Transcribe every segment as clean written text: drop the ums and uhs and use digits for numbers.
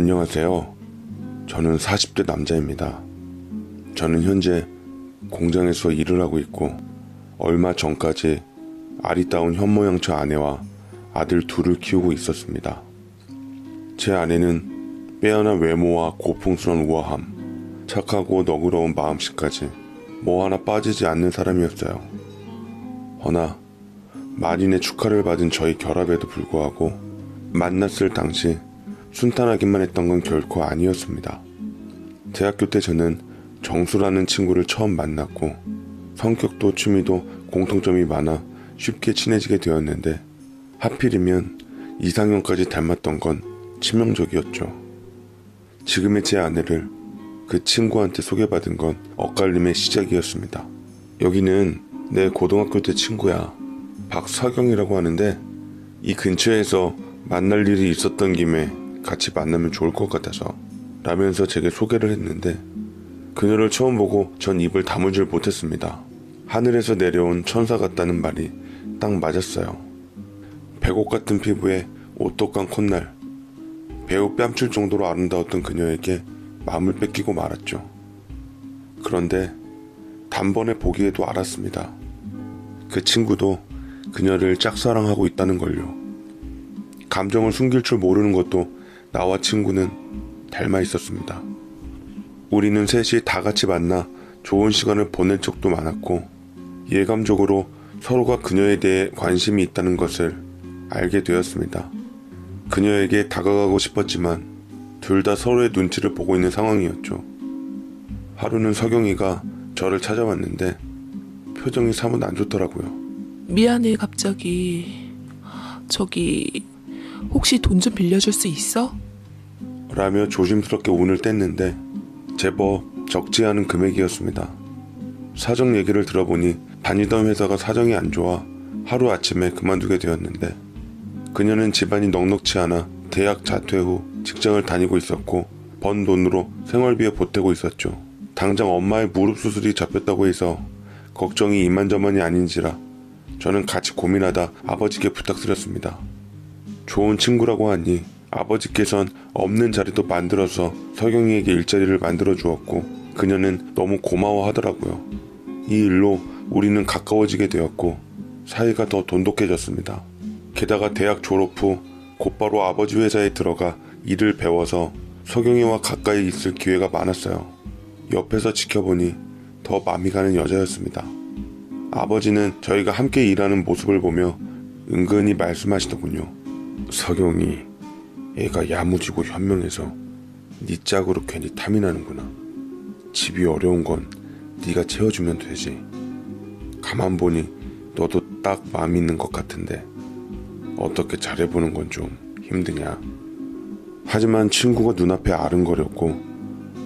안녕하세요. 저는 40대 남자입니다. 저는 현재 공장에서 일을 하고 있고 얼마 전까지 아리따운 현모양처 아내와 아들 둘을 키우고 있었습니다. 제 아내는 빼어난 외모와 고풍스러운 우아함, 착하고 너그러운 마음씨까지 뭐 하나 빠지지 않는 사람이었어요. 허나 만인의 축하를 받은 저희 결합에도 불구하고 만났을 당시 순탄하기만 했던 건 결코 아니었습니다. 대학교 때 저는 정수라는 친구를 처음 만났고 성격도 취미도 공통점이 많아 쉽게 친해지게 되었는데 하필이면 이상형까지 닮았던 건 치명적이었죠. 지금의 제 아내를 그 친구한테 소개받은 건 엇갈림의 시작이었습니다. 여기는 내 고등학교 때 친구야. 박서경이라고 하는데 이 근처에서 만날 일이 있었던 김에 같이 만나면 좋을 것 같아서 라면서 제게 소개를 했는데 그녀를 처음 보고 전 입을 다물질 못했습니다. 하늘에서 내려온 천사 같다는 말이 딱 맞았어요. 백옥 같은 피부에 오똑한 콧날, 배우 뺨칠 정도로 아름다웠던 그녀에게 마음을 뺏기고 말았죠. 그런데 단번에 보기에도 알았습니다. 그 친구도 그녀를 짝사랑하고 있다는 걸요. 감정을 숨길 줄 모르는 것도 나와 친구는 닮아 있었습니다. 우리는 셋이 다 같이 만나 좋은 시간을 보낼 적도 많았고 예감적으로 서로가 그녀에 대해 관심이 있다는 것을 알게 되었습니다. 그녀에게 다가가고 싶었지만 둘 다 서로의 눈치를 보고 있는 상황이었죠. 하루는 서경이가 저를 찾아왔는데 표정이 사뭇 안 좋더라고요. 미안해 갑자기. 저기 혹시 돈 좀 빌려줄 수 있어? 라며 조심스럽게 운을 뗐는데 제법 적지 않은 금액이었습니다. 사정 얘기를 들어보니 다니던 회사가 사정이 안 좋아 하루아침에 그만두게 되었는데 그녀는 집안이 넉넉치 않아 대학 자퇴 후 직장을 다니고 있었고 번 돈으로 생활비에 보태고 있었죠. 당장 엄마의 무릎 수술이 잡혔다고 해서 걱정이 이만저만이 아닌지라 저는 같이 고민하다 아버지께 부탁드렸습니다. 좋은 친구라고 하니 아버지께선 없는 자리도 만들어서 서경이에게 일자리를 만들어 주었고 그녀는 너무 고마워하더라고요. 이 일로 우리는 가까워지게 되었고 사이가 더 돈독해졌습니다. 게다가 대학 졸업 후 곧바로 아버지 회사에 들어가 일을 배워서 서경이와 가까이 있을 기회가 많았어요. 옆에서 지켜보니 더 마음이 가는 여자였습니다. 아버지는 저희가 함께 일하는 모습을 보며 은근히 말씀하시더군요. 서경이 애가 야무지고 현명해서 네 짝으로 괜히 탐이 나는구나. 집이 어려운 건 네가 채워주면 되지. 가만 보니 너도 딱 마음 있는 것 같은데 어떻게 잘해보는 건 좀 힘드냐. 하지만 친구가 눈앞에 아른거렸고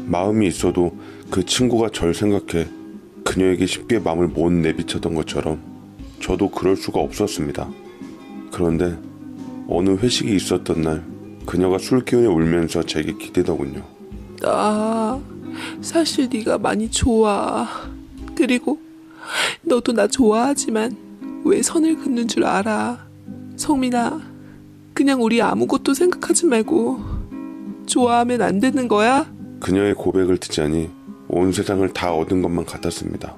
마음이 있어도 그 친구가 절 생각해 그녀에게 쉽게 마음을 못 내비쳤던 것처럼 저도 그럴 수가 없었습니다. 그런데 어느 회식이 있었던 날 그녀가 술 기운에 울면서 제게 기대더군요. 나 사실 네가 많이 좋아. 그리고 너도 나 좋아하지만 왜 선을 긋는 줄 알아. 성민아, 그냥 우리 아무것도 생각하지 말고 좋아하면 안 되는 거야? 그녀의 고백을 듣자니 온 세상을 다 얻은 것만 같았습니다.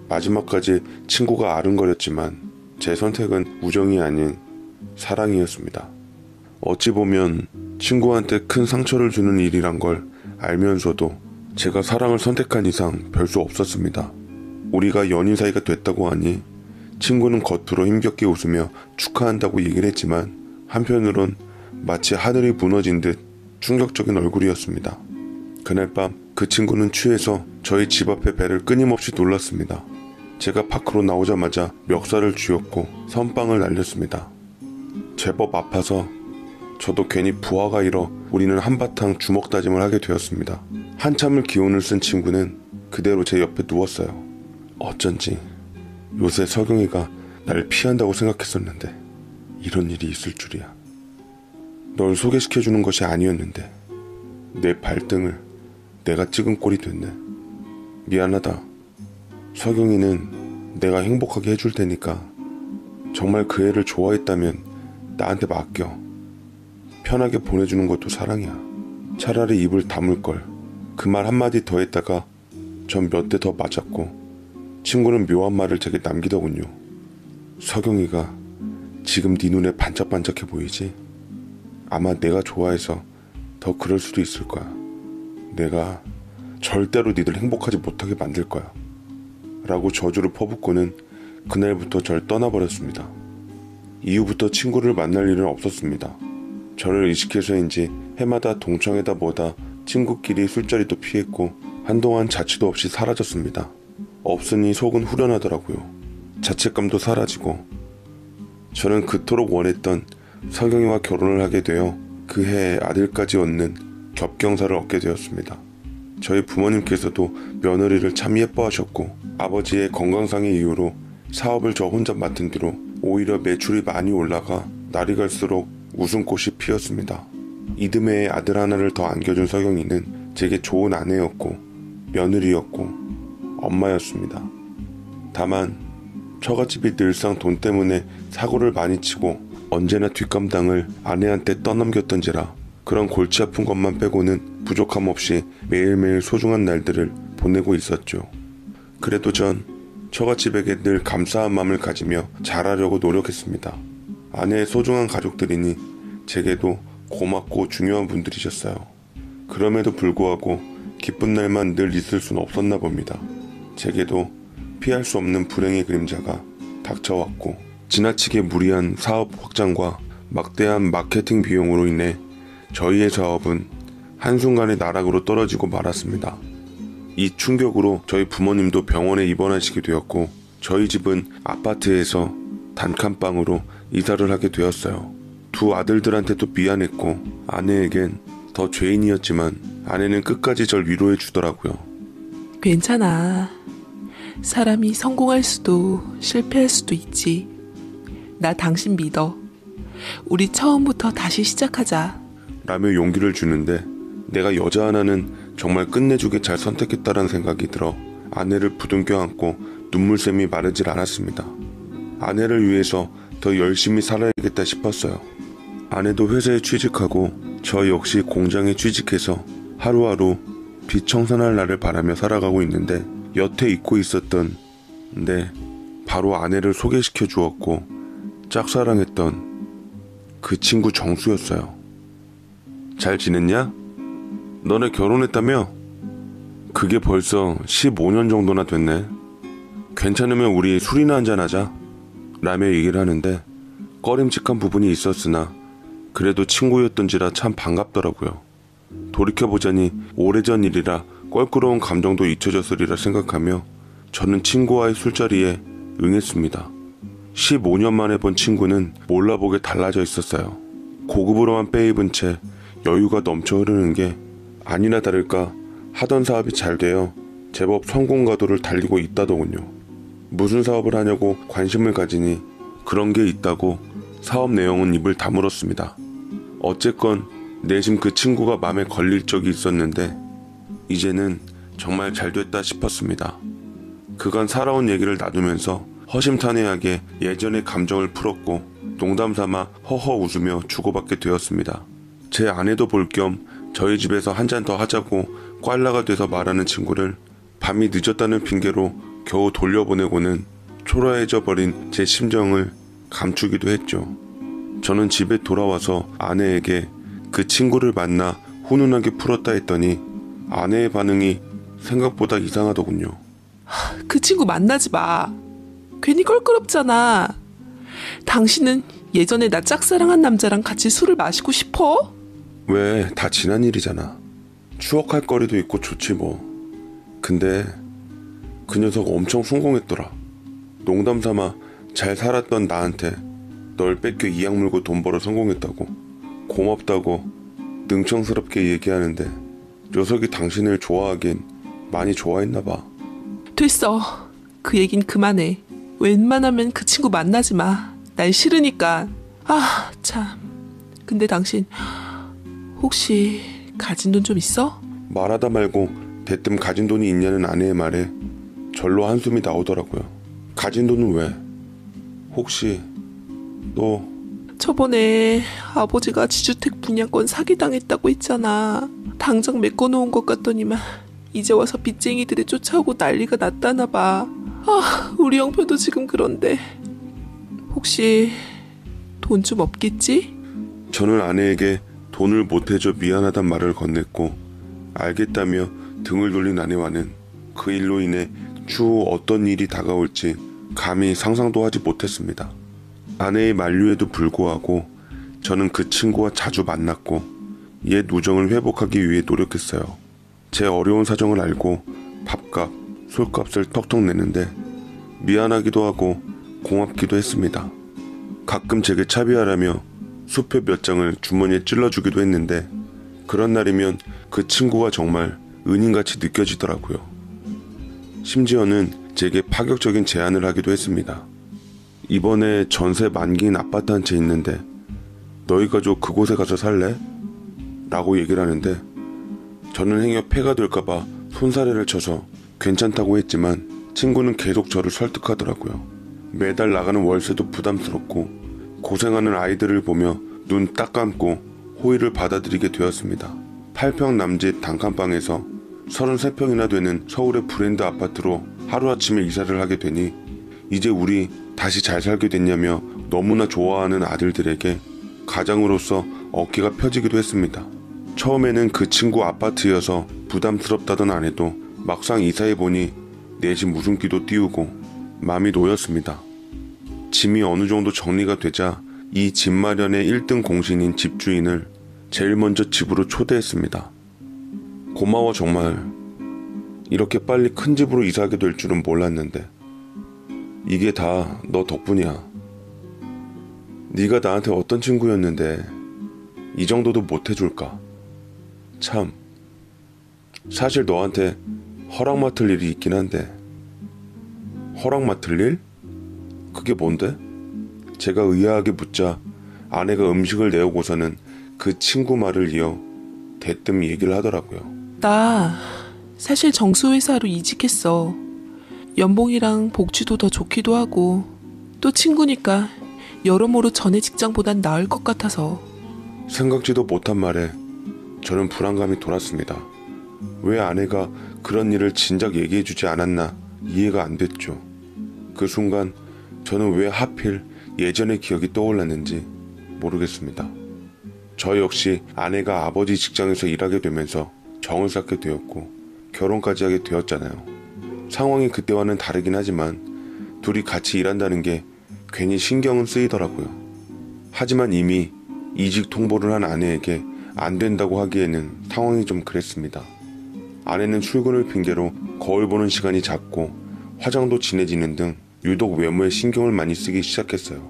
마지막까지 친구가 아른거렸지만 제 선택은 우정이 아닌 사랑이었습니다. 어찌 보면 친구한테 큰 상처를 주는 일이란 걸 알면서도 제가 사랑을 선택한 이상 별 수 없었습니다. 우리가 연인 사이가 됐다고 하니 친구는 겉으로 힘겹게 웃으며 축하한다고 얘기를 했지만 한편으론 마치 하늘이 무너진 듯 충격적인 얼굴이었습니다. 그날 밤 그 친구는 취해서 저희 집 앞에 배를 끊임없이 놀랐습니다. 제가 밖으로 나오자마자 멱살을 쥐었고 선빵을 날렸습니다. 제법 아파서 저도 괜히 부하가 일어 우리는 한바탕 주먹 다짐을 하게 되었습니다. 한참을 기운을 쓴 친구는 그대로 제 옆에 누웠어요. 어쩐지 요새 서경이가 날 피한다고 생각했었는데 이런 일이 있을 줄이야. 널 소개시켜주는 것이 아니었는데 내 발등을 내가 찍은 꼴이 됐네. 미안하다. 서경이는 내가 행복하게 해줄 테니까 정말 그 애를 좋아했다면 나한테 맡겨. 편하게 보내주는 것도 사랑이야. 차라리 입을 다물걸. 그 말 한마디 더 했다가 전 몇 대 더 맞았고 친구는 묘한 말을 제게 남기더군요. 석영이가 지금 네 눈에 반짝반짝해 보이지? 아마 내가 좋아해서 더 그럴 수도 있을 거야. 내가 절대로 니들 행복하지 못하게 만들 거야. 라고 저주를 퍼붓고는 그날부터 절 떠나버렸습니다. 이후부터 친구를 만날 일은 없었습니다. 저를 의식해서인지 해마다 동창회다 뭐다 친구끼리 술자리도 피했고 한동안 자취도 없이 사라졌습니다. 없으니 속은 후련하더라고요. 자책감도 사라지고 저는 그토록 원했던 석영이와 결혼을 하게 되어 그 해에 아들까지 얻는 겹경사를 얻게 되었습니다. 저희 부모님께서도 며느리를 참 예뻐하셨고 아버지의 건강상의 이유로 사업을 저 혼자 맡은 뒤로 오히려 매출이 많이 올라가 날이 갈수록 웃음꽃이 피었습니다. 이듬해에 아들 하나를 더 안겨준 석영이는 제게 좋은 아내였고 며느리였고 엄마였습니다. 다만 처갓집이 늘상 돈 때문에 사고를 많이 치고 언제나 뒷감당을 아내한테 떠넘겼던지라 그런 골치 아픈 것만 빼고는 부족함 없이 매일매일 소중한 날들을 보내고 있었죠. 그래도 전 처갓집에게 늘 감사한 마음을 가지며 잘하려고 노력했습니다. 아내의 소중한 가족들이니 제게도 고맙고 중요한 분들이셨어요. 그럼에도 불구하고 기쁜 날만 늘 있을 수는 없었나 봅니다. 제게도 피할 수 없는 불행의 그림자가 닥쳐왔고 지나치게 무리한 사업 확장과 막대한 마케팅 비용으로 인해 저희의 사업은 한순간에 나락으로 떨어지고 말았습니다. 이 충격으로 저희 부모님도 병원에 입원하시게 되었고 저희 집은 아파트에서 단칸방으로 이사를 하게 되었어요. 두 아들들한테도 미안했고 아내에겐 더 죄인이었지만 아내는 끝까지 절 위로해 주더라고요. 괜찮아. 사람이 성공할 수도 실패할 수도 있지. 나 당신 믿어. 우리 처음부터 다시 시작하자. 라며 용기를 주는데 내가 여자 하나는 정말 끝내주게 잘 선택했다는 생각이 들어 아내를 부둥켜 안고 눈물샘이 마르질 않았습니다. 아내를 위해서 더 열심히 살아야겠다 싶었어요. 아내도 회사에 취직하고 저 역시 공장에 취직해서 하루하루 빛청산할 날을 바라며 살아가고 있는데 여태 잊고 있었던 바로 아내를 소개시켜 주었고 짝사랑했던 그 친구 정수였어요. 잘 지냈냐? 너네 결혼했다며? 그게 벌써 15년 정도나 됐네. 괜찮으면 우리 술이나 한잔하자 라며 얘기를 하는데 꺼림칙한 부분이 있었으나 그래도 친구였던지라 참 반갑더라고요. 돌이켜보자니 오래전 일이라 껄끄러운 감정도 잊혀졌으리라 생각하며 저는 친구와의 술자리에 응했습니다. 15년 만에 본 친구는 몰라보게 달라져 있었어요. 고급으로만 빼입은 채 여유가 넘쳐 흐르는 게 아니나 다를까 하던 사업이 잘 되어 제법 성공 가도를 달리고 있다더군요. 무슨 사업을 하냐고 관심을 가지니 그런 게 있다고 사업 내용은 입을 다물었습니다. 어쨌건 내심 그 친구가 마음에 걸릴 적이 있었는데 이제는 정말 잘 됐다 싶었습니다. 그간 살아온 얘기를 나누면서 허심탄회하게 예전의 감정을 풀었고 농담삼아 허허 웃으며 주고받게 되었습니다. 제 아내도 볼 겸 저희 집에서 한 잔 더 하자고 꽐라가 돼서 말하는 친구를 밤이 늦었다는 핑계로 겨우 돌려보내고는 초라해져 버린 제 심정을 감추기도 했죠. 저는 집에 돌아와서 아내에게 그 친구를 만나 훈훈하게 풀었다 했더니 아내의 반응이 생각보다 이상하더군요. 그 친구 만나지 마. 괜히 껄끄럽잖아. 당신은 예전에 나 짝사랑한 남자랑 같이 술을 마시고 싶어? 왜, 다 지난 일이잖아. 추억할 거리도 있고 좋지 뭐. 근데 그 녀석 엄청 성공했더라. 농담삼아 잘 살았던 나한테 널 뺏겨 이악 물고 돈 벌어 성공했다고 고맙다고 능청스럽게 얘기하는데 녀석이 당신을 좋아하긴 많이 좋아했나 봐. 됐어. 그 얘긴 그만해. 웬만하면 그 친구 만나지 마. 날 싫으니까. 아, 참. 근데 당신 혹시 가진 돈 좀 있어? 말하다 말고 대뜸 가진 돈이 있냐는 아내의 말에 절로 한숨이 나오더라고요. 가진 돈은 왜? 혹시 너 저번에 아버지가 지주택 분양권 사기당했다고 했잖아. 당장 메꿔놓은 것 같더니만 이제 와서 빚쟁이들이 쫓아오고 난리가 났다나 봐. 아, 우리 형편도 지금 그런데 혹시 돈 좀 없겠지? 저는 아내에게 돈을 못해줘 미안하단 말을 건넸고 알겠다며 등을 돌린 아내와는 그 일로 인해 추후 어떤 일이 다가올지 감히 상상도 하지 못했습니다. 아내의 만류에도 불구하고 저는 그 친구와 자주 만났고 옛 우정을 회복하기 위해 노력했어요. 제 어려운 사정을 알고 밥값, 술값을 턱턱 내는데 미안하기도 하고 고맙기도 했습니다. 가끔 제게 차비하라며 수표 몇 장을 주머니에 찔러주기도 했는데 그런 날이면 그 친구가 정말 은인같이 느껴지더라고요. 심지어는 제게 파격적인 제안을 하기도 했습니다. 이번에 전세 만기인 아파트 한 채 있는데 너희 가족 그곳에 가서 살래? 라고 얘기를 하는데 저는 행여 폐가 될까봐 손사래를 쳐서 괜찮다고 했지만 친구는 계속 저를 설득하더라고요. 매달 나가는 월세도 부담스럽고 고생하는 아이들을 보며 눈 딱 감고 호의를 받아들이게 되었습니다. 8평 남짓 단칸방에서 33평이나 되는 서울의 브랜드 아파트로 하루아침에 이사를 하게 되니 이제 우리 다시 잘 살게 됐냐며 너무나 좋아하는 아들들에게 가장으로서 어깨가 펴지기도 했습니다. 처음에는 그 친구 아파트여서 부담스럽다던 아내도 막상 이사해보니 내 집 웃음기도 띄우고 마음이 놓였습니다. 짐이 어느 정도 정리가 되자 이 집 마련의 1등 공신인 집주인을 제일 먼저 집으로 초대했습니다. 고마워 정말. 이렇게 빨리 큰 집으로 이사하게 될 줄은 몰랐는데 이게 다 너 덕분이야. 네가 나한테 어떤 친구였는데 이 정도도 못해줄까. 참 사실 너한테 허락 맡을 일이 있긴 한데. 허락 맡을 일? 그게 뭔데? 제가 의아하게 묻자 아내가 음식을 내오고서는 그 친구 말을 이어 대뜸 얘기를 하더라고요. 나 사실 정수회사로 이직했어. 연봉이랑 복지도 더 좋기도 하고 또 친구니까 여러모로 전에 직장보단 나을 것 같아서. 생각지도 못한 말에 저는 불안감이 돌았습니다. 왜 아내가 그런 일을 진작 얘기해주지 않았나 이해가 안 됐죠. 그 순간 저는 왜 하필 예전의 기억이 떠올랐는지 모르겠습니다. 저 역시 아내가 아버지 직장에서 일하게 되면서 정을 쌓게 되었고 결혼까지 하게 되었잖아요. 상황이 그때와는 다르긴 하지만 둘이 같이 일한다는 게 괜히 신경은 쓰이더라고요. 하지만 이미 이직 통보를 한 아내에게 안 된다고 하기에는 상황이 좀 그랬습니다. 아내는 출근을 핑계로 거울 보는 시간이 작고 화장도 진해지는 등 유독 외모에 신경을 많이 쓰기 시작했어요.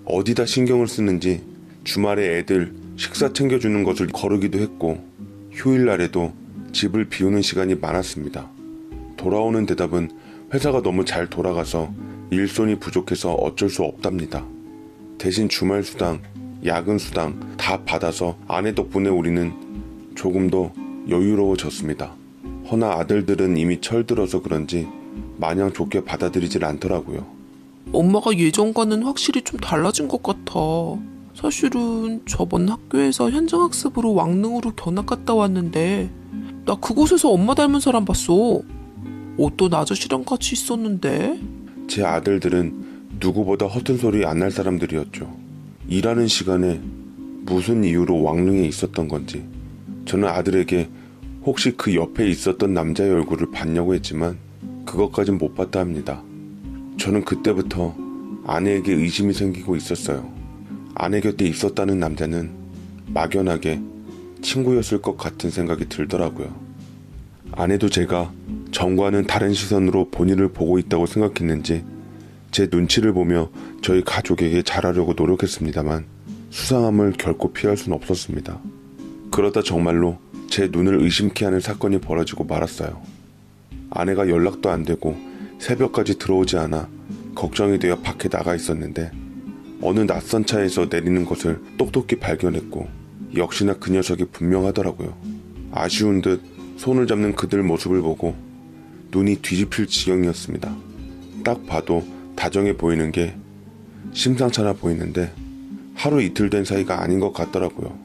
어디다 신경을 쓰는지 주말에 애들 식사 챙겨주는 것을 거르기도 했고 휴일날에도 집을 비우는 시간이 많았습니다. 돌아오는 대답은 회사가 너무 잘 돌아가서 일손이 부족해서 어쩔 수 없답니다. 대신 주말 수당, 야근 수당 다 받아서 아내 덕분에 우리는 조금 더 여유로워졌습니다. 허나 아들들은 이미 철들어서 그런지 마냥 좋게 받아들이질 않더라고요. 엄마가 예전과는 확실히 좀 달라진 것 같아. 사실은 저번 학교에서 현장학습으로 왕릉으로 견학 갔다 왔는데 나 그곳에서 엄마 닮은 사람 봤어. 어떤 아저씨랑 같이 있었는데. 제 아들들은 누구보다 허튼 소리 안 날 사람들이었죠. 일하는 시간에 무슨 이유로 왕릉에 있었던 건지 저는 아들에게 혹시 그 옆에 있었던 남자의 얼굴을 봤냐고 했지만 그것까진 못 봤다 합니다. 저는 그때부터 아내에게 의심이 생기고 있었어요. 아내 곁에 있었다는 남자는 막연하게 친구였을 것 같은 생각이 들더라고요. 아내도 제가 전과는 다른 시선으로 본인을 보고 있다고 생각했는지 제 눈치를 보며 저희 가족에게 잘하려고 노력했습니다만 수상함을 결코 피할 수는 없었습니다. 그러다 정말로 제 눈을 의심케 하는 사건이 벌어지고 말았어요. 아내가 연락도 안 되고 새벽까지 들어오지 않아 걱정이 되어 밖에 나가 있었는데 어느 낯선 차에서 내리는 것을 똑똑히 발견했고 역시나 그 녀석이 분명하더라고요. 아쉬운 듯 손을 잡는 그들 모습을 보고 눈이 뒤집힐 지경이었습니다. 딱 봐도 다정해 보이는 게 심상찮아 보이는데 하루 이틀 된 사이가 아닌 것 같더라고요.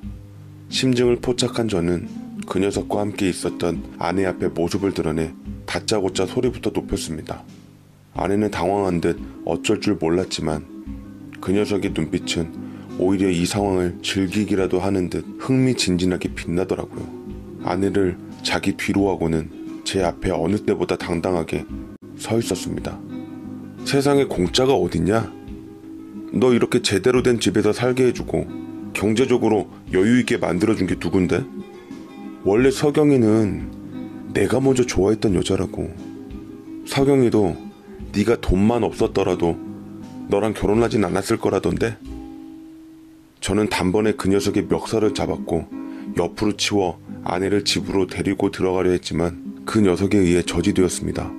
심증을 포착한 저는 그 녀석과 함께 있었던 아내 앞에 모습을 드러내 다짜고짜 소리부터 높였습니다. 아내는 당황한 듯 어쩔 줄 몰랐지만 그 녀석의 눈빛은 오히려 이 상황을 즐기기라도 하는 듯 흥미진진하게 빛나더라고요. 아내를 자기 뒤로 하고는 제 앞에 어느 때보다 당당하게 서 있었습니다. 세상에 공짜가 어딨냐? 너 이렇게 제대로 된 집에서 살게 해주고 경제적으로 여유있게 만들어준 게 누군데? 원래 서경이는 내가 먼저 좋아했던 여자라고. 서경이도 네가 돈만 없었더라도 너랑 결혼하진 않았을 거라던데? 저는 단번에 그 녀석의 멱살을 잡았고 옆으로 치워 아내를 집으로 데리고 들어가려 했지만 그 녀석에 의해 저지되었습니다.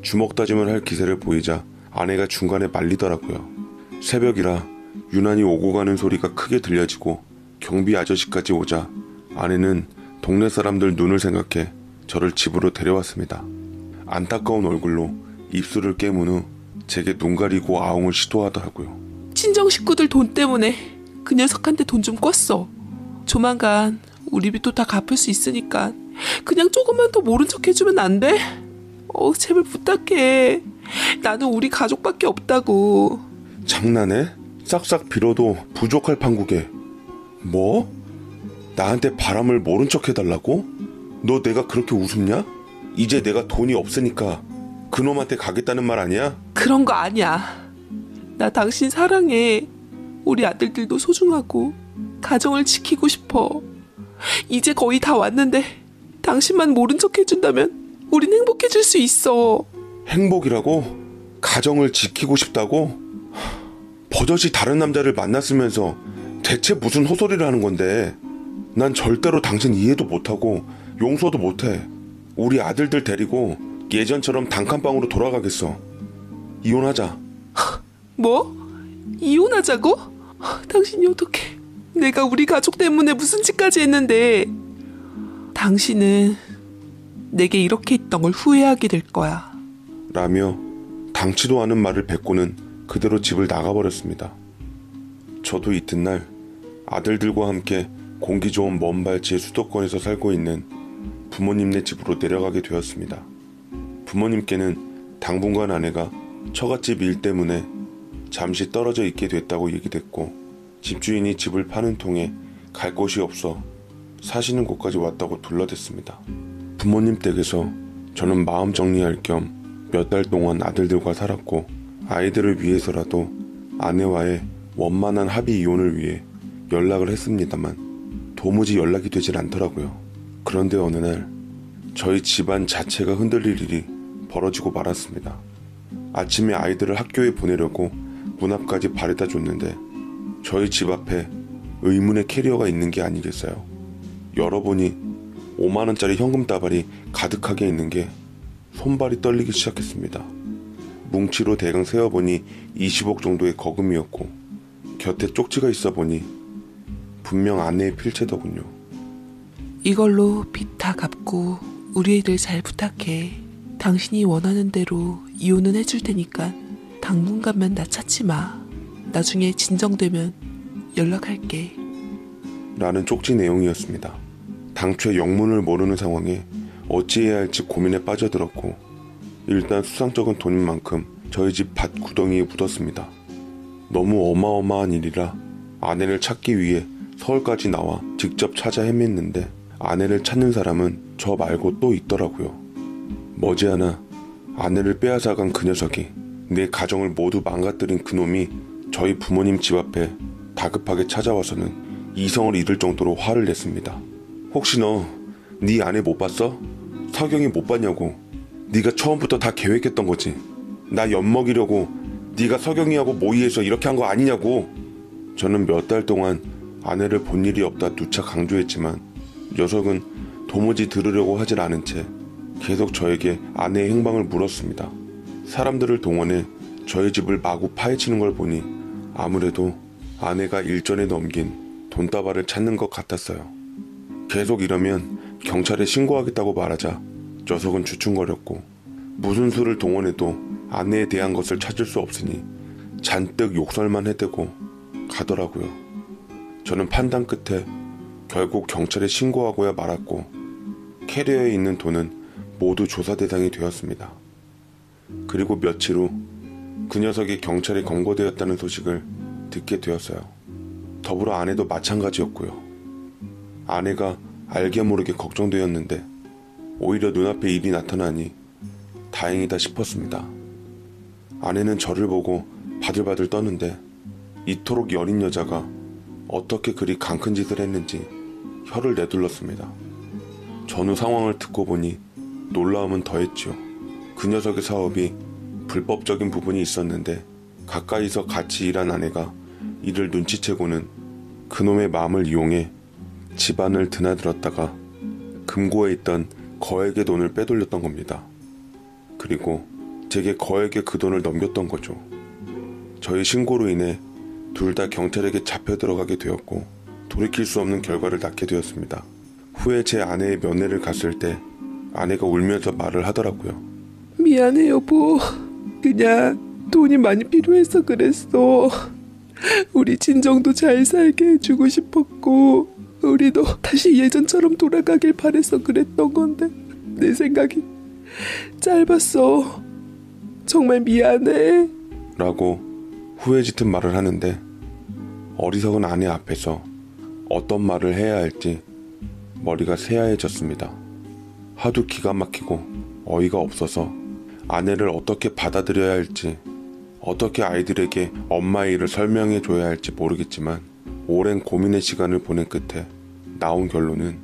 주먹 다짐을 할 기세를 보이자 아내가 중간에 말리더라고요. 새벽이라 유난히 오고 가는 소리가 크게 들려지고 경비 아저씨까지 오자 아내는 동네 사람들 눈을 생각해 저를 집으로 데려왔습니다. 안타까운 얼굴로 입술을 깨문 후 제게 눈 가리고 아웅을 시도하더라고요. 친정 식구들 돈 때문에 그 녀석한테 돈 좀 꿨어. 조만간 우리 빚도 다 갚을 수 있으니까 그냥 조금만 더 모른 척 해주면 안 돼? 제발 부탁해. 나는 우리 가족밖에 없다고. 장난해? 싹싹 빌어도 부족할 판국에. 뭐? 나한테 바람을 모른 척 해달라고? 너 내가 그렇게 우습냐? 이제 내가 돈이 없으니까 그놈한테 가겠다는 말 아니야? 그런 거 아니야. 나 당신 사랑해. 우리 아들들도 소중하고 가정을 지키고 싶어. 이제 거의 다 왔는데 당신만 모른 척 해준다면 우린 행복해질 수 있어. 행복이라고? 가정을 지키고 싶다고? 버젓이 다른 남자를 만났으면서 대체 무슨 헛소리를 하는 건데. 난 절대로 당신 이해도 못하고 용서도 못해. 우리 아들들 데리고 예전처럼 단칸방으로 돌아가겠어. 이혼하자. 뭐? 이혼하자고? 당신이 어떻게? 내가 우리 가족 때문에 무슨 짓까지 했는데. 당신은 내게 이렇게 했던 걸 후회하게 될 거야. 라며 당치도 않은 말을 뱉고는 그대로 집을 나가버렸습니다. 저도 이튿날 아들들과 함께 공기 좋은 먼 발치의 수도권에서 살고 있는 부모님네 집으로 내려가게 되었습니다. 부모님께는 당분간 아내가 처갓집 일 때문에 잠시 떨어져 있게 됐다고 얘기됐고 집주인이 집을 파는 통에 갈 곳이 없어 사시는 곳까지 왔다고 둘러댔습니다. 부모님 댁에서 저는 마음 정리할 겸 몇 달 동안 아들들과 살았고 아이들을 위해서라도 아내와의 원만한 합의 이혼을 위해 연락을 했습니다만 도무지 연락이 되질 않더라고요. 그런데 어느 날 저희 집안 자체가 흔들릴 일이 벌어지고 말았습니다. 아침에 아이들을 학교에 보내려고 문 앞까지 바래다 줬는데 저희 집 앞에 의문의 캐리어가 있는 게 아니겠어요. 열어보니 5만원짜리 현금 다발이 가득하게 있는 게 손발이 떨리기 시작했습니다. 뭉치로 대강 세어보니 20억 정도의 거금이었고 곁에 쪽지가 있어 보니 분명 아내의 필체더군요. 이걸로 빚 다 갚고 우리 애들 잘 부탁해. 당신이 원하는 대로 이혼은 해줄 테니까 당분간만 나 찾지 마. 나중에 진정되면 연락할게. 라는 쪽지 내용이었습니다. 당초에 영문을 모르는 상황에 어찌해야 할지 고민에 빠져들었고 일단 수상쩍은 돈인 만큼 저희 집 밭 구덩이에 묻었습니다. 너무 어마어마한 일이라 아내를 찾기 위해 서울까지 나와 직접 찾아 헤맸는데 아내를 찾는 사람은 저 말고 또 있더라고요. 머지않아 아내를 빼앗아간 그 녀석이 내 가정을 모두 망가뜨린 그놈이 저희 부모님 집 앞에 다급하게 찾아와서는 이성을 잃을 정도로 화를 냈습니다. 혹시 너 네 아내 못 봤어? 서경이 못 봤냐고. 네가 처음부터 다 계획했던 거지. 나 엿먹이려고 네가 서경이하고 모의해서 이렇게 한 거 아니냐고. 저는 몇 달 동안 아내를 본 일이 없다 누차 강조했지만 녀석은 도무지 들으려고 하질 않은 채 계속 저에게 아내의 행방을 물었습니다. 사람들을 동원해 저희 집을 마구 파헤치는 걸 보니 아무래도 아내가 일전에 넘긴 돈다발을 찾는 것 같았어요. 계속 이러면 경찰에 신고하겠다고 말하자 녀석은 주춤거렸고 무슨 수를 동원해도 아내에 대한 것을 찾을 수 없으니 잔뜩 욕설만 해대고 가더라고요. 저는 판단 끝에 결국 경찰에 신고하고야 말았고 캐리어에 있는 돈은 모두 조사 대상이 되었습니다. 그리고 며칠 후 그 녀석이 경찰에 검거되었다는 소식을 듣게 되었어요. 더불어 아내도 마찬가지였고요. 아내가 알게 모르게 걱정되었는데 오히려 눈앞에 일이 나타나니 다행이다 싶었습니다. 아내는 저를 보고 바들바들 떠는데 이토록 여린 여자가 어떻게 그리 강큰 짓을 했는지 혀를 내둘렀습니다. 전후 상황을 듣고 보니 놀라움은 더했지요. 그 녀석의 사업이 불법적인 부분이 있었는데 가까이서 같이 일한 아내가 이를 눈치채고는 그놈의 마음을 이용해 집안을 드나들었다가 금고에 있던 거액의 돈을 빼돌렸던 겁니다. 그리고 제게 거액의 그 돈을 넘겼던 거죠. 저희 신고로 인해 둘 다 경찰에게 잡혀 들어가게 되었고 돌이킬 수 없는 결과를 낳게 되었습니다. 후에 제 아내의 면회를 갔을 때 아내가 울면서 말을 하더라고요. 미안해 여보. 그냥 돈이 많이 필요해서 그랬어. 우리 진정도 잘 살게 해주고 싶었고 우리도 다시 예전처럼 돌아가길 바래서 그랬던 건데 내 생각이 짧았어. 정말 미안해. 라고 후회 짙은 말을 하는데 어리석은 아내 앞에서 어떤 말을 해야 할지 머리가 새하얘졌습니다. 하도 기가 막히고 어이가 없어서 아내를 어떻게 받아들여야 할지, 어떻게 아이들에게 엄마의 일을 설명해 줘야 할지 모르겠지만 오랜 고민의 시간을 보낸 끝에 나온 결론은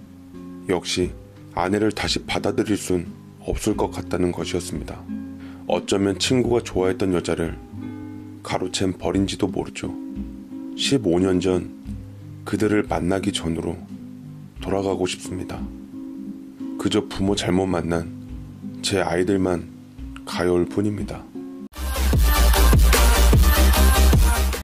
역시 아내를 다시 받아들일 순 없을 것 같다는 것이었습니다. 어쩌면 친구가 좋아했던 여자를 가로챈 버린지도 모르죠. 15년 전 그들을 만나기 전으로 돌아가고 싶습니다. 그저 부모 잘못 만난 제 아이들만 가여울 뿐입니다.